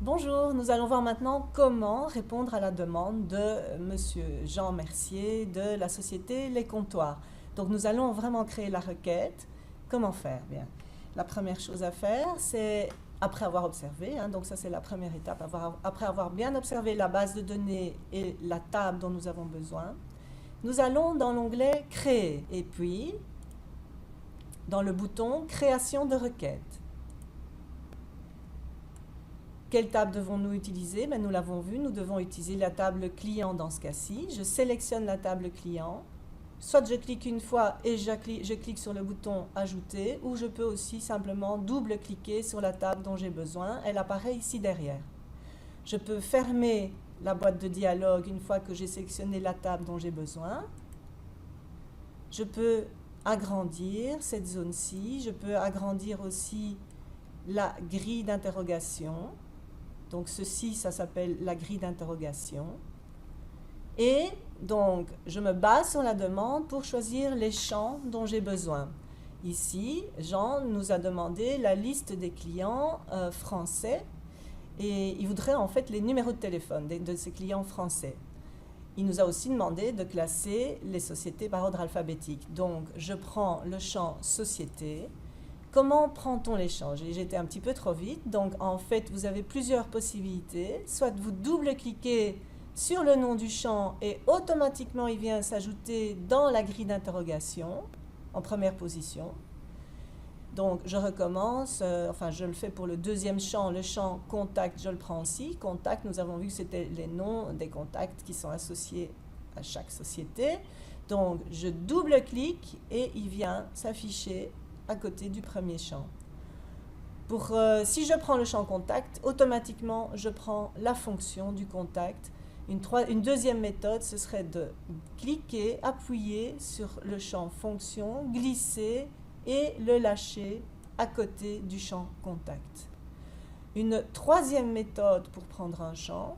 Bonjour, nous allons voir maintenant comment répondre à la demande de Monsieur Jean Mercier de la société Les Comptoirs. Donc nous allons vraiment créer la requête. Comment faire? Bien, la première chose à faire, c'est après avoir observé, donc ça c'est la première étape, après avoir bien observé la base de données et la table dont nous avons besoin, nous allons dans l'onglet Créer et puis dans le bouton Création de requête. Quelle table devons-nous utiliser? Nous l'avons vu, nous devons utiliser la table client dans ce cas-ci. Je sélectionne la table client. Soit je clique une fois et je clique sur le bouton ajouter, ou je peux aussi simplement double-cliquer sur la table dont j'ai besoin. Elle apparaît ici derrière. Je peux fermer la boîte de dialogue une fois que j'ai sélectionné la table dont j'ai besoin. Je peux agrandir cette zone-ci. Je peux agrandir aussi la grille d'interrogation. Donc ceci, ça s'appelle la grille d'interrogation. Et donc, je me base sur la demande pour choisir les champs dont j'ai besoin. Ici, Jean nous a demandé la liste des clients français et il voudrait en fait les numéros de téléphone de ces clients français. Il nous a aussi demandé de classer les sociétés par ordre alphabétique. Donc, je prends le champ société. Comment prend-on les champs? J'ai été un petit peu trop vite, donc en fait vous avez plusieurs possibilités. Soit vous double-cliquez sur le nom du champ et automatiquement il vient s'ajouter dans la grille d'interrogation en première position. Donc je recommence, je le fais pour le deuxième champ, le champ contact, je le prends aussi. Contact, nous avons vu que c'était les noms des contacts qui sont associés à chaque société. Donc je double-clique et il vient s'afficher à côté du premier champ. Si je prends le champ contact, automatiquement je prends la fonction du contact. Une deuxième méthode, ce serait de cliquer, appuyer sur le champ fonction, glisser et le lâcher à côté du champ contact. Une troisième méthode pour prendre un champ,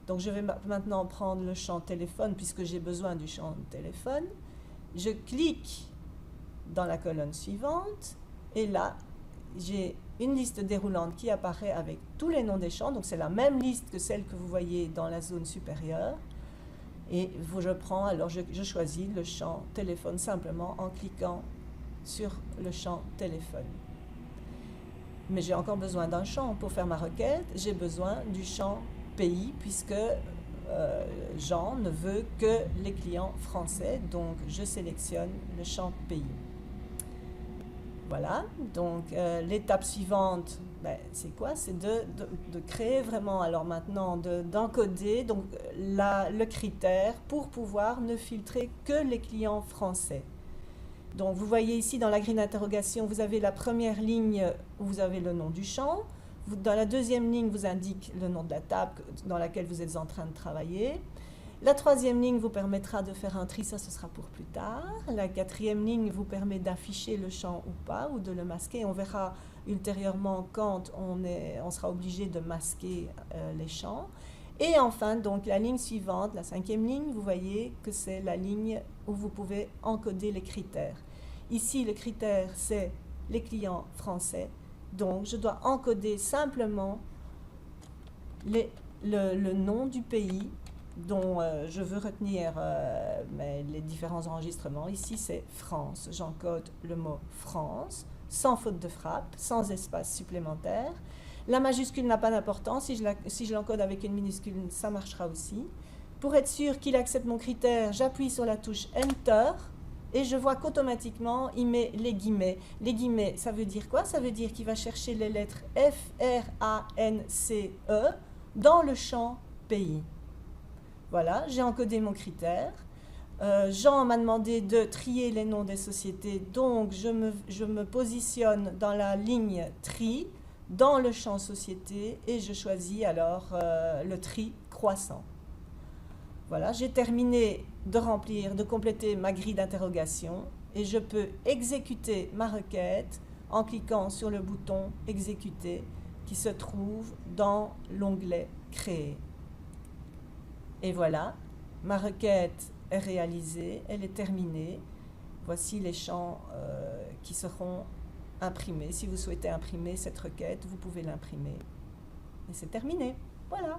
donc je vais maintenant prendre le champ téléphone puisque j'ai besoin du champ téléphone. Je clique dans la colonne suivante et là j'ai une liste déroulante qui apparaît avec tous les noms des champs, donc c'est la même liste que celle que vous voyez dans la zone supérieure et je choisis le champ téléphone simplement en cliquant sur le champ téléphone. Mais j'ai encore besoin d'un champ pour faire ma requête, j'ai besoin du champ pays puisque Jean ne veut que les clients français, donc je sélectionne le champ pays. Voilà, donc l'étape suivante, c'est quoi? C'est de créer vraiment, alors maintenant, d'encoder le critère pour pouvoir ne filtrer que les clients français. Donc vous voyez ici dans la grille d'interrogation, vous avez la première ligne où vous avez le nom du champ. Dans la deuxième ligne, vous indique le nom de la table dans laquelle vous êtes en train de travailler. La troisième ligne vous permettra de faire un tri, ça ce sera pour plus tard. La quatrième ligne vous permet d'afficher le champ ou pas, ou de le masquer. On verra ultérieurement quand on sera obligé de masquer les champs. Et enfin, donc la ligne suivante, la cinquième ligne, vous voyez que c'est la ligne où vous pouvez encoder les critères. Ici, le critère, c'est les clients français. Donc, je dois encoder simplement le nom du pays dont je veux retenir les différents enregistrements. Ici, c'est France. J'encode le mot France, sans faute de frappe, sans espace supplémentaire. La majuscule n'a pas d'importance. Si je l'encode avec une minuscule, ça marchera aussi. Pour être sûr qu'il accepte mon critère, j'appuie sur la touche Enter et je vois qu'automatiquement, il met les guillemets. Les guillemets, ça veut dire quoi? Ça veut dire qu'il va chercher les lettres F, R, A, N, C, E dans le champ pays. Voilà, j'ai encodé mon critère. Jean m'a demandé de trier les noms des sociétés, donc je me positionne dans la ligne tri, dans le champ société, et je choisis alors le tri croissant. Voilà, j'ai terminé de compléter ma grille d'interrogation, et je peux exécuter ma requête en cliquant sur le bouton exécuter qui se trouve dans l'onglet créer. Et voilà, ma requête est réalisée, elle est terminée. Voici les champs qui seront imprimés. Si vous souhaitez imprimer cette requête, vous pouvez l'imprimer. Et c'est terminé. Voilà.